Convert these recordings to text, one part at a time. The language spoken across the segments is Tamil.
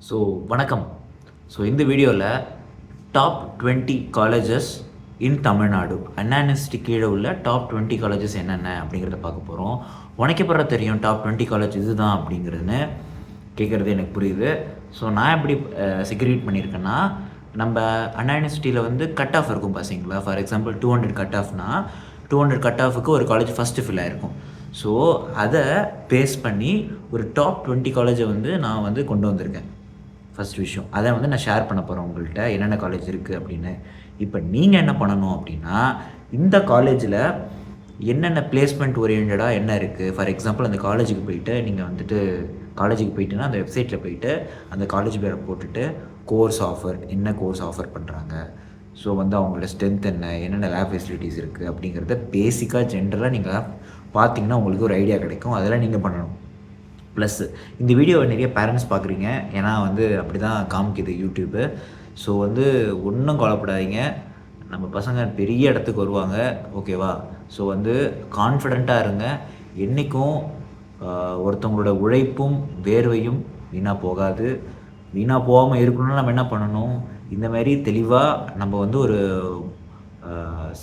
ஸோ வணக்கம். ஸோ இந்த வீடியோவில் டாப் 20 காலேஜஸ் இன் தமிழ்நாடு அண்ணா யூனிவர்சிட்டி கீழே உள்ள டாப் 20 காலேஜஸ் என்னென்ன அப்படிங்கிறத பார்க்க போகிறோம். உனக்கு தெரியும் டாப் 20 காலேஜ் இதுதான் அப்படிங்கிறதுன்னு கேட்குறது எனக்கு புரியுது. ஸோ நான் எப்படி செக்ரிகேட் பண்ணியிருக்கேன்னா, நம்ம அண்ணா யூனிவர்சிட்டியில் வந்து கட் ஆஃப் இருக்கும் பார்த்தீங்களா. ஃபார் எக்ஸாம்பிள் 200 கட் ஆஃப்னா 200 கட் ஆஃபுக்கு ஒரு காலேஜ் ஃபஸ்ட்டு ஃபில் ஆகிருக்கும். ஸோ அதை பேஸ் பண்ணி ஒரு டாப் 20 காலேஜை வந்து நான் வந்து கொண்டு வந்திருக்கேன். ஃபஸ்ட் விஷயம் அதை வந்து நான் ஷேர் பண்ண போகிறேன் உங்கள்கிட்ட என்னென்ன காலேஜ் இருக்குது அப்படின்னு. இப்போ நீங்கள் என்ன பண்ணணும் அப்படின்னா, இந்த காலேஜில் என்னென்ன பிளேஸ்மெண்ட் ஓரியன்டாக என்ன இருக்குது. ஃபார் எக்ஸாம்பிள் அந்த காலேஜுக்கு போயிட்டு நீங்கள் வந்துட்டு காலேஜுக்கு போயிட்டுன்னா அந்த வெப்சைட்டில் போயிட்டு அந்த காலேஜ் பேரை போட்டுட்டு கோர்ஸ் ஆஃபர் என்ன கோர்ஸ் ஆஃபர் பண்ணுறாங்க, ஸோ வந்து அவங்களோட ஸ்ட்ரென்த் என்ன, என்னென்ன லேப் ஃபெசிலிட்டிஸ் இருக்குது அப்படிங்கிறத பேசிக்காக ஜென்ரலாக நீங்கள் பார்த்தீங்கன்னா உங்களுக்கு ஒரு ஐடியா கிடைக்கும். அதெல்லாம் நீங்கள் பண்ணணும். ப்ளஸ் இந்த வீடியோவை நிறைய பேரண்ட்ஸ் பார்க்குறீங்க, ஏன்னா வந்து அப்படி தான் காமிக்குது யூடியூப்பு. ஸோ வந்து ஒன்றும் கவலைப்படாதீங்க, நம்ம பசங்க பெரிய இடத்துக்கு வருவாங்க, ஓகேவா. ஸோ வந்து கான்ஃபிடெண்ட்டாக இருங்க. என்றைக்கும் ஒருத்தவங்களோட உழைப்பும் வேர்வையும் வீணாக போகாது. வீணாக போகாமல் இருக்கணும்னா நம்ம என்ன பண்ணணும், இந்த மாதிரி தெளிவாக நம்ம வந்து ஒரு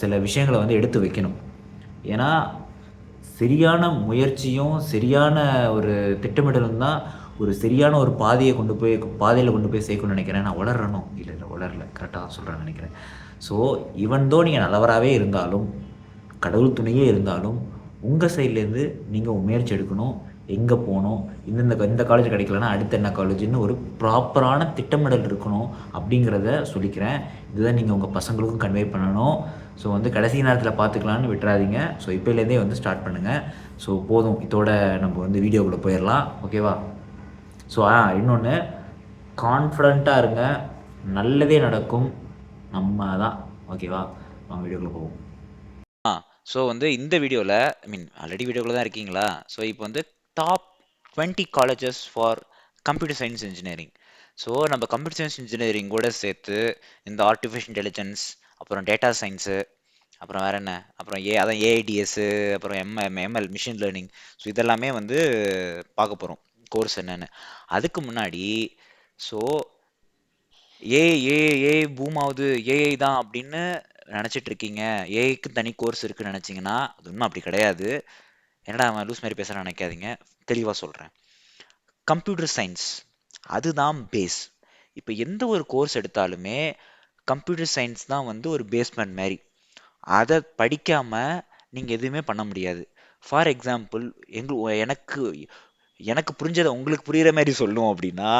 சில விஷயங்களை வந்து எடுத்து வைக்கணும். ஏன்னா சரியான முயற்சியும் சரியான ஒரு திட்டமிடலும் தான் ஒரு சரியான ஒரு பாதையில் கொண்டு போய் சேர்க்கணும்னு நினைக்கிறேன். நான் வளரணும் இல்லை வளரல, கரெக்டாக தான் சொல்கிறேன்னு நினைக்கிறேன். ஸோ ஈவன் தோ நீங்கள் நல்லவராகவே இருந்தாலும், கடவுள் துணையே இருந்தாலும், உங்கள் சைட்லேருந்து நீங்கள் முயற்சி எடுக்கணும். எங்கே போகணும், இந்த காலேஜ் கிடைக்கலன்னா அடுத்து என்ன காலேஜுன்னு ஒரு ப்ராப்பரான திட்டமிடல் இருக்கணும் அப்படிங்கிறத சொல்லிக்கிறேன். இதுதான் நீங்கள் உங்கள் பசங்களுக்கும் கன்வே பண்ணணும். ஸோ வந்து கடைசி நேரத்தில் பார்த்துக்கலான்னு விட்டுறாதீங்க. ஸோ இப்போலேருந்தே வந்து ஸ்டார்ட் பண்ணுங்கள். ஸோ போதும், இதோட நம்ம வந்து வீடியோக்குள்ளே போயிடலாம், ஓகேவா. ஸோ இன்னொன்று, கான்ஃபிடண்ட்டாக இருங்க, நல்லதே நடக்கும், நம்ம தான், ஓகேவா. வீடியோக்குள்ளே போவோம். ஸோ வந்து இந்த வீடியோவில் ஆல்ரெடி வீடியோக்குள்ள தான் இருக்கீங்களா. ஸோ இப்போ வந்து top 20 colleges for computer science engineering. So நம்ம கம்ப்யூட்டர் சயின்ஸ் இன்ஜினியரிங் கூட சேர்த்து இந்த ஆர்டிஃபிஷியல் இன்டெலிஜென்ஸ், அப்புறம் டேட்டா சயின்ஸு, அப்புறம் வேறு என்ன, அப்புறம் அதான் ஏஐடிஎஸ்ஸு, அப்புறம் எம்எல் மிஷின் லேர்னிங். ஸோ இதெல்லாமே வந்து பார்க்க போகிறோம் கோர்ஸ் என்னென்னு. அதுக்கு முன்னாடி ஸோ ஏஐ பூம் ஆகுது, ஏஐ தான் அப்படின்னு நினச்சிட்டு இருக்கீங்க, ஏஐக்கு தனி கோர்ஸ் இருக்குன்னு நினச்சிங்கன்னா அது ஒன்றும் அப்படி கிடையாது. என்னடா அவன் லூஸ் மாதிரி பேசுகிறான்னு நினைக்காதீங்க, தெளிவாக சொல்கிறேன். கம்ப்யூட்டர் சயின்ஸ் அதுதான் பேஸ். இப்போ எந்த ஒரு கோர்ஸ் எடுத்தாலுமே கம்ப்யூட்டர் சயின்ஸ் தான் வந்து ஒரு பேஸ்மெண்ட் மாதிரி. அதை படிக்காமல் நீங்கள் எதுவுமே பண்ண முடியாது. ஃபார் எக்ஸாம்பிள், எனக்கு எனக்கு புரிஞ்சதை உங்களுக்கு புரிகிற மாதிரி சொல்லணும் அப்படின்னா,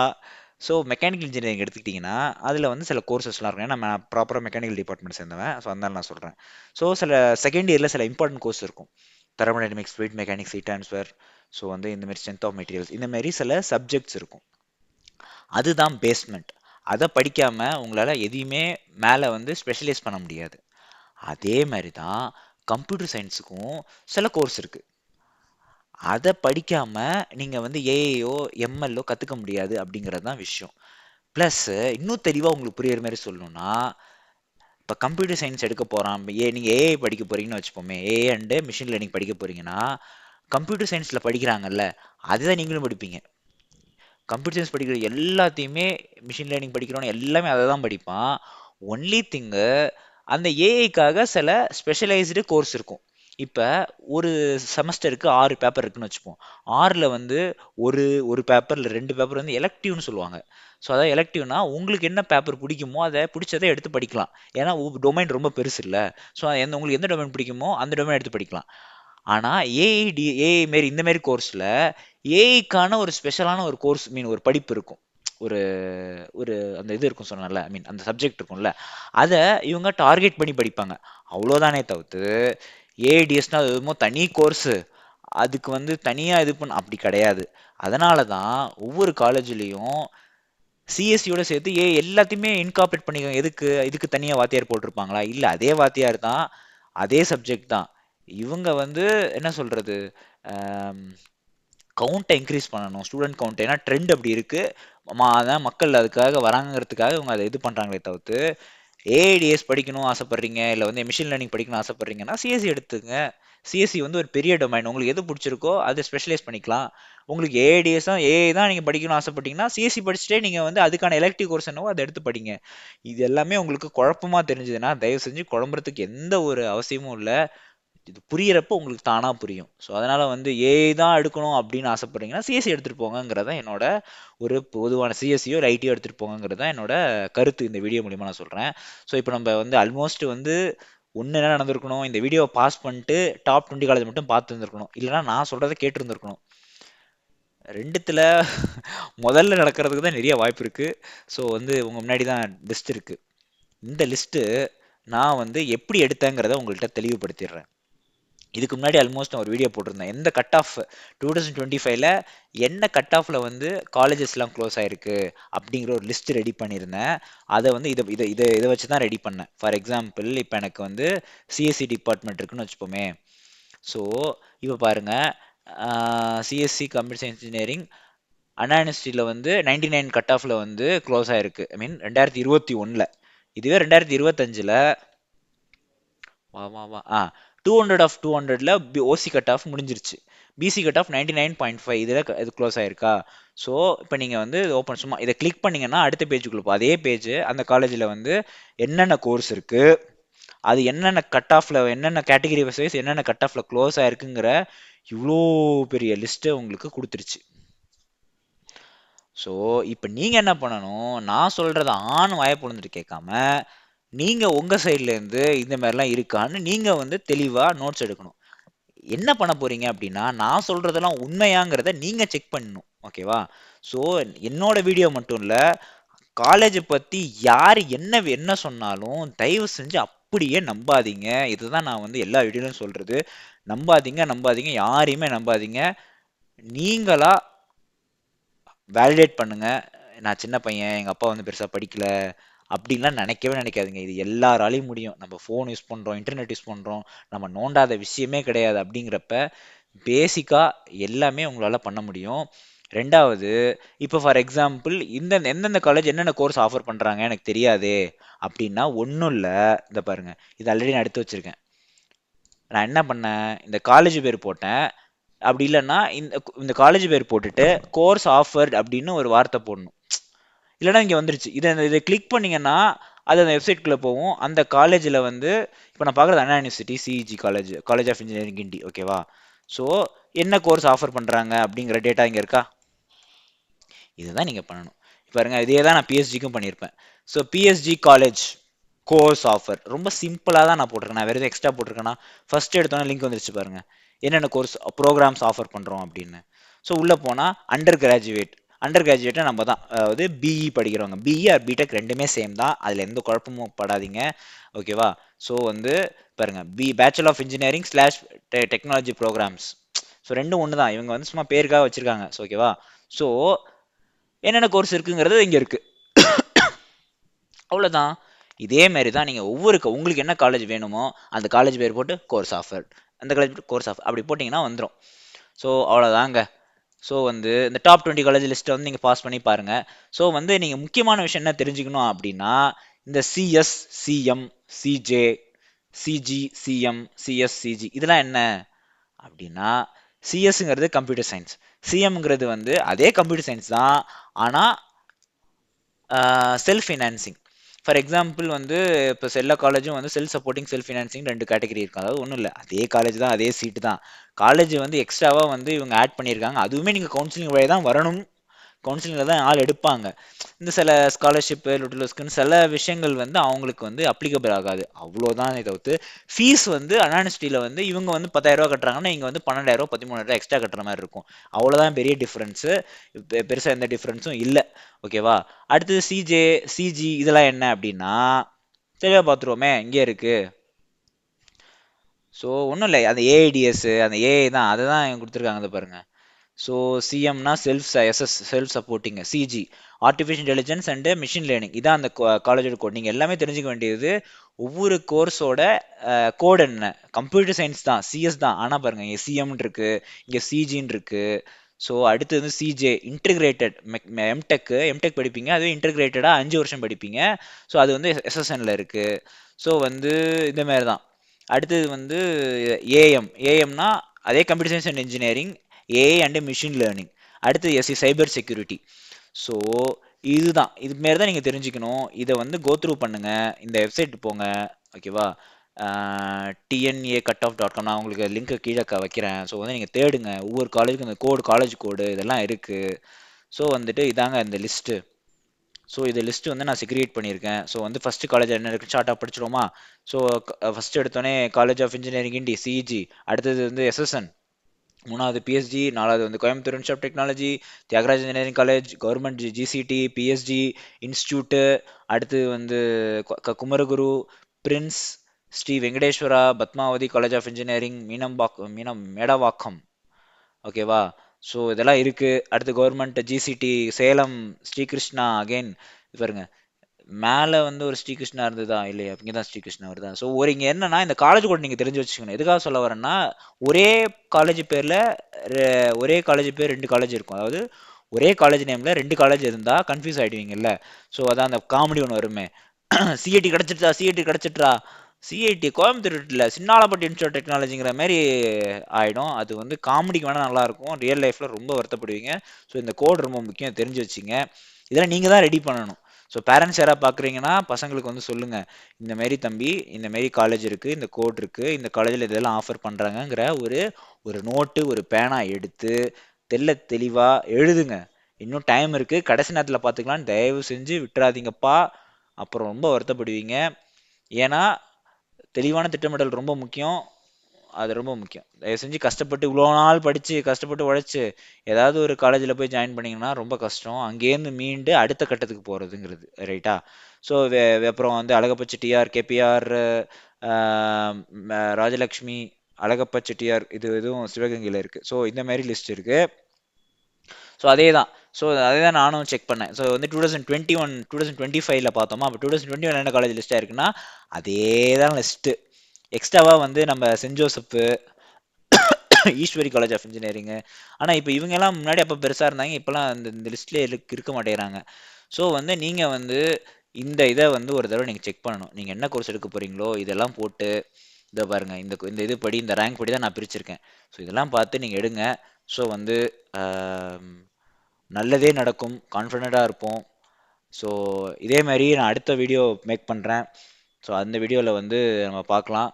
ஸோ மெக்கானிக்கல் இன்ஜினியரிங் எடுத்துக்கிட்டிங்கன்னா அதில் வந்து சில கோர்சஸ்லாம் இருக்கும். ஏன்னா நான் ப்ராப்பராக மெக்கானிக்கல் டிபார்ட்மெண்ட் சேர்ந்தவன், ஸோ அதனால நான் சொல்கிறேன். ஸோ சில செகண்ட் இயரில் சில இம்பார்ட்டன்ட் கோர்ஸ் இருக்கும். Thermodynamics, fluid mechanics, heat transfer, so வந்து இந்தமாரி ஸ்ட்ரென்த் ஆஃப் மெட்டீரியல்ஸ், இந்த மாதிரி சில சப்ஜெக்ட்ஸ் இருக்கும். அதுதான் பேஸ்மெண்ட். அதை படிக்காமல் உங்களால் எதையுமே மேலே வந்து ஸ்பெஷலைஸ் பண்ண முடியாது. அதே மாதிரி தான் கம்ப்யூட்டர் சயின்ஸுக்கும் சில கோர்ஸ் இருக்குது. அதை படிக்காமல் நீங்கள் வந்து ஏஐயோ எம்எல்ஓ கற்றுக்க முடியாது அப்படிங்கிறது தான் விஷயம். ப்ளஸ் இன்னும் தெளிவாக உங்களுக்கு புரியுற மாதிரி சொல்லணும்னா, இப்போ கம்ப்யூட்டர் சயின்ஸ் எடுக்க போகிறான், நீங்கள் ஏஐ படிக்க போகிறீங்கன்னு வச்சுப்போமே, ஏஐ அண்டு மிஷின் லேர்னிங் படிக்க போகிறீங்கன்னா, கம்ப்யூட்டர் சயின்ஸில் படிக்கிறாங்கல்ல, அதுதான் நீங்களும் படிப்பீங்க. கம்ப்யூட்டர் சயின்ஸ் படிக்கிற எல்லாத்தையுமே, மிஷின் லேர்னிங் படிக்கிறவங்க எல்லாமே அதை தான் படிப்பான். ஒன்லி திங்கு, அந்த ஏஐக்காக சில ஸ்பெஷலைஸ்டு கோர்ஸ் இருக்கும். இப்போ ஒரு செமஸ்டருக்கு 6 பேப்பர் இருக்குன்னு வச்சுப்போம். 6ல் வந்து ஒரு பேப்பர் இல்லை 2 பேப்பர் வந்து எலக்டிவ்னு சொல்லுவாங்க. ஸோ அதாவது எலக்டிவ்னா உங்களுக்கு என்ன பேப்பர் பிடிக்குமோ அதை பிடிச்சதை எடுத்து படிக்கலாம். ஏன்னா டொமைன் ரொம்ப பெருசு இல்லை. ஸோ உங்களுக்கு எந்த டொமைன் பிடிக்குமோ அந்த டொமைன் எடுத்து படிக்கலாம். ஆனால் ஏஐ மாரி இந்த மாரி கோர்ஸில் ஏஐக்கான ஒரு ஸ்பெஷலான ஒரு கோர்ஸ் ஒரு படிப்பு இருக்கும். ஒரு ஒரு அந்த இது இருக்கும் சொன்னால, அந்த சப்ஜெக்ட் இருக்கும்ல, அதை இவங்க டார்கெட் பண்ணி படிப்பாங்க. அவ்வளோதானே தவிர்த்து ஏஐடிஎஸ்னா அது எதுவும் தனி கோர்ஸு, அதுக்கு வந்து தனியாக இது பண்ண அப்படி கிடையாது. அதனால தான் ஒவ்வொரு காலேஜ்லேயும் சிஎஸ்சியோட சேர்த்து எல்லாத்தையுமே இன்கார்பரேட் பண்ணிக்கோங்க. இதுக்கு தனியாக வாத்தியார் போட்டிருப்பாங்களா? இல்லை, அதே வாத்தியார் தான், அதே சப்ஜெக்ட் தான். இவங்க வந்து என்ன சொல்கிறது, கவுண்ட்டை இன்க்ரீஸ் பண்ணணும், ஸ்டூடெண்ட் கவுண்ட். ஏன்னா ட்ரெண்ட் அப்படி இருக்குது, அதான் மக்கள் அதுக்காக வராங்கிறதுக்காக இவங்க அதை இது பண்ணுறாங்களே தவிர்த்து ஏஐடிஎஸ் படிக்கணும் ஆசைப்பட்றீங்க, இல்லை வந்து மிஷின் லேர்னிங் படிக்கணும் ஆசைப்பட்றீங்கன்னா சிஎஸ்சி எடுத்துங்க. சிஎஸ்சி வந்து ஒரு பெரிய டொமைன். உங்களுக்கு எது பிடிச்சிருக்கோ அதை ஸ்பெஷலைஸ் பண்ணிக்கலாம். உங்களுக்கு ஏஐடிஎஸ் தான் ஏஐ தான் நீங்கள் படிக்கணும்னு ஆசைப்பட்டீங்கன்னா சிஎஸ்சி படிச்சுட்டே நீங்கள் வந்து அதுக்கான எலக்டிவ் கோர்ஸ் என்னவோ அதை எடுத்து படிங்க. இது எல்லாமே உங்களுக்கு குழப்பமா தெரிஞ்சதுன்னா தயவு செஞ்சு குழம்புறதுக்கு எந்த ஒரு அவசியமும் இல்லை. இது புரியறப்போ உங்களுக்கு தானா புரியும். ஸோ அதனால வந்து ஏஐ தான் எடுக்கணும் அப்படின்னு ஆசைப்படுறீங்கன்னா சிஎஸ்சி எடுத்துட்டு போங்கங்கிறத என்னோட ஒரு பொதுவான சிஎஸ்சியோ இல்லை ஐடியோ எடுத்துட்டு போங்கங்கிறது தான் என்னோட கருத்து இந்த வீடியோ மூலியமா நான் சொல்றேன். ஸோ இப்போ நம்ம வந்து ஆல்மோஸ்ட் வந்து ஒன்று என்ன நடந்திருக்கணும், இந்த வீடியோவை பாஸ் பண்ணிட்டு டாப் 20 காலேஜ் மட்டும் பார்த்து இருந்திருக்கணும், இல்லைன்னா நான் சொல்றதை கேட்டு இருந்திருக்கணும். ரெண்டுத்துல முதல்ல நடக்கிறதுக்கு தான் நிறைய வாய்ப்பு இருக்கு. ஸோ வந்து உங்க முன்னாடி தான் லிஸ்ட் இருக்கு. இந்த லிஸ்ட் நான் வந்து எப்படி எடுத்தேங்கிறத உங்கள்கிட்ட தெளிவுபடுத்திடுறேன். இதுக்கு முன்னாடி ஆல்மோஸ்ட் நான் ஒரு வீடியோ போட்டிருந்தேன். எந்த கட் ஆஃப் 2025ல என்ன கட் ஆஃப்ல வந்து காலேஜஸ்லாம் க்ளோஸ் ஆயிருக்கு அப்படிங்கிற ஒரு லிஸ்ட் ரெடி பண்ணியிருந்தேன். அதை வந்து இதை வச்சு தான் ரெடி பண்ணேன். ஃபார் எக்ஸாம்பிள் இப்போ எனக்கு வந்து சிஎஸ்சி டிபார்ட்மெண்ட் இருக்குன்னு வச்சுப்போமே. ஸோ இப்போ பாருங்க, சிஎஸ்சி கம்ப்யூட்டர் சயின்ஸ் இன்ஜினியரிங் அண்ணா யூனிவர்சிட்டியில் வந்து 99 கட் ஆஃப்ல வந்து க்ளோஸ் ஆயிருக்கு. ஐ மீன் 2021ல. இதுவே 2025ல வா வா வா 200 ஆஃப் 200ல ஓசி கட் ஆஃப் முடிஞ்சிருச்சு. பிசி கட் ஆஃப் 99.5 இதில் இது க்ளோஸ் ஆயிருக்கா. ஸோ இப்போ நீங்கள் வந்து ஓப்பன் சும்மா இதை கிளிக் பண்ணீங்கன்னா அடுத்த பேஜுக்குள்ள போ. அதே பேஜ் அந்த காலேஜில் வந்து என்னென்ன கோர்ஸ் இருக்கு, அது என்னென்ன கட் ஆஃப்ல என்னென்ன கேட்டகரி வைஸ் என்னென்ன கட் ஆஃப்ல க்ளோஸ் ஆயிருக்குங்கிற இவ்வளோ பெரிய லிஸ்ட்டை உங்களுக்கு கொடுத்துருச்சு. ஸோ இப்போ நீங்கள் என்ன பண்ணணும், நான் சொல்கிறத ஆண் வாயை பொழுந்துட்டு கேட்காம நீங்கள் உங்கள் சைட்லேருந்து இந்த மாதிரிலாம் இருக்கான்னு நீங்கள் வந்து தெளிவாக நோட்ஸ் எடுக்கணும். என்ன பண்ண போறீங்க அப்படின்னா, நான் சொல்றதெல்லாம் உண்மையாங்கிறத நீங்க செக் பண்ணணும். ஓகேவா? ஸோ என்னோட வீடியோ மட்டும் இல்ல, காலேஜ் பத்தி யார் என்ன சொன்னாலும் தயவு செஞ்சு அப்படியே நம்பாதீங்க. இதுதான் நான் வந்து எல்லா வீடியோலையும் சொல்றது. நம்பாதீங்க, யாரையுமே நம்பாதீங்க. நீங்களா வேலிடேட் பண்ணுங்க. நான் சின்ன பையன், எங்க அப்பா வந்து பெருசா படிக்கல அப்படின்லாம் நினைக்கவே நினைக்காதீங்க. இது எல்லாராலையும் முடியும். நம்ம ஃபோன் யூஸ் பண்றோம், இன்டர்நெட் யூஸ் பண்றோம், நம்ம நோண்டாத விஷயமே கிடையாது. அப்படிங்கிறப்ப பேசிக்கா எல்லாமே உங்களால பண்ண முடியும். ரெண்டாவது, இப்போ ஃபார் எக்ஸாம்பிள் எந்தெந்த காலேஜ் என்னென்ன கோர்ஸ் ஆஃபர் பண்றாங்க எனக்கு தெரியாதே அப்படின்னா ஒன்றும் இல்லை. இந்த பாருங்க, இது ஆல்ரெடி நான் எடுத்து வச்சிருக்கேன். நான் என்ன பண்ணேன், இந்த காலேஜ் பேர் போட்டேன். அப்படி இல்லைன்னா இந்த காலேஜ் பேர் போட்டுட்டு கோர்ஸ் ஆஃபர்ட் அப்படின்னு ஒரு வார்த்தை போடணும். இல்லைன்னா இங்கே வந்துருச்சு. இதை கிளிக் பண்ணீங்கன்னா அது அந்த வெப்சைட்குள்ளே போகும். அந்த காலேஜில் வந்து இப்போ நான் பார்க்குறது Anna university CEG college of engineering Guindy. ஓகேவா? ஸோ என்ன கோர்ஸ் ஆஃபர் பண்ணுறாங்க அப்படிங்கிற டேட்டா இங்கே இருக்கா. இதுதான் நீங்கள் பண்ணணும். பாருங்க, இதே தான் நான் பிஎஸ்ஜிக்கும் பண்ணியிருப்பேன். So PSG college course offer ரொம்ப சிம்பிளாக தான் நான் போட்டிருக்கேன். நான் வேறு எதுவும் எக்ஸ்ட்ரா போட்டிருக்கேன்னா ஃபர்ஸ்ட் எடுத்தோன்னே லிங்க் வந்துருச்சு பாருங்க, என்னென்ன கோர்ஸ் ப்ரோக்ராம்ஸ் ஆஃபர் பண்ணுறோம் அப்படின்னு. ஸோ உள்ளே போனால் அண்டர் கிராஜுவேட்டை நம்ம தான், அதாவது பிஇ படிக்கிறவங்க, பிஇ ஆர் பிடெக் ரெண்டுமே சேம் தான், அதில் எந்த குழப்பமும் படாதீங்க. ஓகேவா? ஸோ வந்து பாருங்க, bachelor of engineering slash technology programs. So ரெண்டும் ஒன்று தான், இவங்க வந்து சும்மா பேருக்காக வச்சிருக்காங்க. ஓகேவா? ஸோ என்னென்ன கோர்ஸ் இருக்குங்கிறது இங்கே இருக்கு. அவ்வளோதான். இதே மாதிரி தான் நீங்கள் உங்களுக்கு என்ன காலேஜ் வேணுமோ அந்த காலேஜ் பேர் போட்டு கோர்ஸ் ஆஃபர், அந்த காலேஜ் போட்டு கோர்ஸ் ஆஃபர் அப்படி போட்டிங்கன்னா வந்துடும். ஸோ அவ்வளோதாங்க. ஸோ வந்து இந்த டாப் 20 காலேஜ் லிஸ்ட்டை வந்து நீங்கள் பாஸ் பண்ணி பாருங்கள். ஸோ வந்து நீங்கள் முக்கியமான விஷயம் என்ன தெரிஞ்சுக்கணும் அப்படின்னா, இந்த CS, CM, CJ, CG, CM, CS, CG இதெல்லாம் என்ன அப்படின்னா, சிஎஸ்ங்கிறது கம்ப்யூட்டர் சயின்ஸ், சிஎம்ங்கிறது வந்து அதே கம்ப்யூட்டர் சயின்ஸ் தான், ஆனால் செல்ஃப் ஃபினான்சிங். ஃபார் எக்ஸாம்பிள் வந்து இப்போ எல்லா காலேஜும் வந்து self supporting self financing 2 category இருக்கும். அதாவது ஒன்றும் இல்லை, அதே காலேஜ் தான், அதே சீட்டு தான். காலேஜ் வந்து எக்ஸ்ட்ராவாக வந்து இவங்க ஆட் பண்ணியிருக்காங்க. அதுவுமே நீங்கள் கவுன்சிலிங் வழியாக தான் வரணும். கவுன்சிலிங்கில் தான் ஆள் எடுப்பாங்க. இந்த சில ஸ்காலர்ஷிப்பு லுட்டுலஸ்க்குன்னு சில விஷயங்கள் வந்து அவங்களுக்கு வந்து அப்ளிகபிள் ஆகாது. அவ்வளோதான். இதை தவிர்த்து ஃபீஸ் வந்து அண்ணா யூனிவர்சிட்டியில் வந்து இவங்க வந்து 10,000 கட்டுறாங்கன்னா இங்கே வந்து 12,000 13,000 எக்ஸ்ட்ரா கட்டுற மாதிரி இருக்கும். அவ்வளோதான் பெரிய டிஃப்ரென்ஸு. பெருசாக எந்த டிஃப்ரென்ஸும் இல்லை. ஓகேவா? அடுத்தது சிஜே, சிஜி இதெல்லாம் என்ன அப்படின்னா தெளிவாக பார்த்துருவோமே, இங்கே இருக்கு. ஸோ ஒன்றும் இல்லை, அந்த ஏஐடிஎஸ் அந்த ஏஐ தான், அதை தான் கொடுத்துருக்காங்க. அதை பாருங்க. ஸோ சிஎம்னா self supporting, CG artificial intelligence and machine learning, இதான் அந்த காலேஜோட கோட். நீங்கள் எல்லாமே தெரிஞ்சுக்க வேண்டியது ஒவ்வொரு கோர்ஸோட கோட் என்ன. கம்ப்யூட்டர் சயின்ஸ் தான், சிஎஸ் தான், ஆனால் பாருங்க இங்கே சிஎம்னு இருக்கு, இங்கே சிஜின்னு இருக்கு. ஸோ அடுத்து வந்து சிஜே இன்டிகிரேட்டட் எம்டெக் படிப்பீங்க, அதுவே இன்டிகிரேட்டடாக 5 வருஷம் படிப்பீங்க. ஸோ அது வந்து எஸ்எஸ்என்ல இருக்கு. ஸோ வந்து இந்த மாதிரி தான். அடுத்தது வந்து ஏஎம்னா அதே computer science and engineering, AI and machine learning. அடுத்தது எஸ்சி சைபர் செக்யூரிட்டி. ஸோ இதுதான், இது மாரி தான் நீங்கள் தெரிஞ்சுக்கணும். இதை வந்து கோ த்ரூ பண்ணுங்க. இந்த வெப்சைட் போங்க, ஓகேவா? DNA cut off dot com, நான் உங்களுக்கு லிங்க் கீழே வைக்கிறேன். ஸோ வந்து நீங்கள் தேடுங்க, ஒவ்வொரு காலேஜுக்கும் இந்த கோடு, காலேஜ் கோடு இதெல்லாம் இருக்குது. ஸோ வந்துட்டு இதாங்க இந்த லிஸ்ட்டு. ஸோ இது லிஸ்ட் வந்து நான் செக்ரியேட் பண்ணியிருக்கேன். ஸோ வந்து ஃபர்ஸ்ட் காலேஜ் என்ன இருக்கு ஷார்ட்டாக படிச்சிருவோமா? ஸோ ஃபர்ஸ்ட் எடுத்தோடனே college of engineering Guindy CEG, அடுத்தது வந்து எஸ்எஸ்என், மூணாவது பிஎஸ்ஜி, நாலாவது வந்து Coimbatore institute of technology, Thiagaraj engineering college, government GCT, PSG institute, அடுத்து வந்து Kumaraguru, prince, Sri Venkateswara, Padmavathi college of engineering, Medavakkam, ஓகேவா? ஸோ இதெல்லாம் இருக்கு. அடுத்து government GCT Salem, Srikrishna again, பாருங்க மேலே வந்து ஒரு ஸ்ரீகிருஷ்ணா இருந்ததா இல்லையா? இங்கே தான் ஸ்ரீகிருஷ்ணா வருதா? ஸோ ஒரு இங்கே என்னன்னா, இந்த காலேஜ் கூட நீங்கள் தெரிஞ்சு வச்சுக்கணும். எதுக்காக சொல்ல வரேன்னா, ஒரே காலேஜ் பேரில் ஒரே காலேஜ் பேர் ரெண்டு காலேஜ் இருக்கும். அதாவது ஒரே காலேஜ் நேமில் ரெண்டு காலேஜ் இருந்தால் கன்ஃபியூஸ் ஆகிடுவீங்கல்ல. ஸோ அதான் அந்த காமெடி ஒன்று வருமே, சிஐடி கிடச்சிட்டா, சிஐடி கிடச்சிட்றா, சிஐடி கோயம்புத்தூர் இல்லை சின்னாலப்பட்டி இன்ஸ்டியூட் டெக்னாலஜிங்கிற மாதிரி ஆகிடும். அது வந்து காமெடிக்கு வேணால் நல்லாயிருக்கும், ரியல் லைஃப்பில் ரொம்ப வருத்தப்படுவீங்க. ஸோ இந்த கோட் ரொம்ப முக்கியம், தெரிஞ்சு வச்சுங்க. இதெல்லாம் நீங்கள் தான் ரெடி பண்ணணும். ஸோ பேரண்ட்ஸ் யாராவது பார்க்குறீங்கன்னா பசங்களுக்கு வந்து சொல்லுங்கள், இந்த மாரி தம்பி, இந்த மாரி காலேஜ் இருக்குது, இந்த கோட் இருக்குது, இந்த காலேஜில் இதெல்லாம் ஆஃபர் பண்ணுறாங்கங்கிற ஒரு ஒரு நோட்டு, ஒரு பேனா எடுத்து தெளிவாக எழுதுங்க. இன்னும் டைம் இருக்குது, கடைசி நேரத்தில் பார்த்துக்கலான்னு தயவு செஞ்சு விட்டுறாதீங்கப்பா. அப்புறம் ரொம்ப வருத்தப்படுவீங்க. ஏன்னா தெளிவான திட்டமிடல் ரொம்ப முக்கியம். அது ரொம்ப முக்கியம். தயவு செஞ்சு கஷ்டப்பட்டு இவ்வளோ நாள் படித்து கஷ்டப்பட்டு உழைச்சி ஏதாவது ஒரு காலேஜில் போய் ஜாயின் பண்ணிங்கன்னா ரொம்ப கஷ்டம். அங்கேருந்து மீண்டு அடுத்த கட்டத்துக்கு போகிறதுங்கிறது, ரைட்டா? ஸோ அப்புறம் வந்து அழகப்ப செட்டியார், கேபிஆர், ராஜலக்ஷ்மி, அழகப்ப செட்டியார், இது எதுவும் சிவகங்கையில் இருக்குது. ஸோ இந்த மாதிரி லிஸ்ட் இருக்குது. ஸோ அதே தான். ஸோ அதே தான் நானும் செக் பண்ணேன். ஸோ வந்து 2021 2025ல பார்த்தோமா, அப்போ 2021 என்ன காலேஜ் லிஸ்ட்டாக இருக்குன்னா அதே தான் லிஸ்ட்டு. எக்ஸ்ட்ராவாக வந்து நம்ம saint Joseph, Eswari college of engineering. ஆனால் இப்போ இவங்கெல்லாம் முன்னாடி அப்போ பெருசாக இருந்தாங்க, இப்போலாம் இந்த லிஸ்ட்லேயே இருக்க மாட்டேங்கிறாங்க. ஸோ வந்து நீங்கள் வந்து இந்த இதை வந்து ஒரு தடவை நீங்கள் செக் பண்ணணும். நீங்கள் என்ன கோர்ஸ் எடுக்க போகிறீங்களோ இதெல்லாம் போட்டு, இதை பாருங்கள், இந்த இது படி, இந்த ரேங்க் படி தான் நான் பிரிச்சிருக்கேன். ஸோ இதெல்லாம் பார்த்து நீங்கள் எடுங்க. ஸோ வந்து நல்லதே நடக்கும், கான்ஃபிடெண்ட்டாக இருப்போம். ஸோ இதே மாதிரி நான் அடுத்த வீடியோ மேக் பண்ணுறேன். ஸோ அந்த வீடியோவில் வந்து நம்ம பார்க்கலாம்.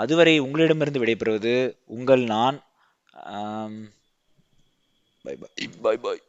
அதுவரை உங்களிடமிருந்து விடைபெறுவது உங்கள் நான். பை பாய், பாய் பாய்.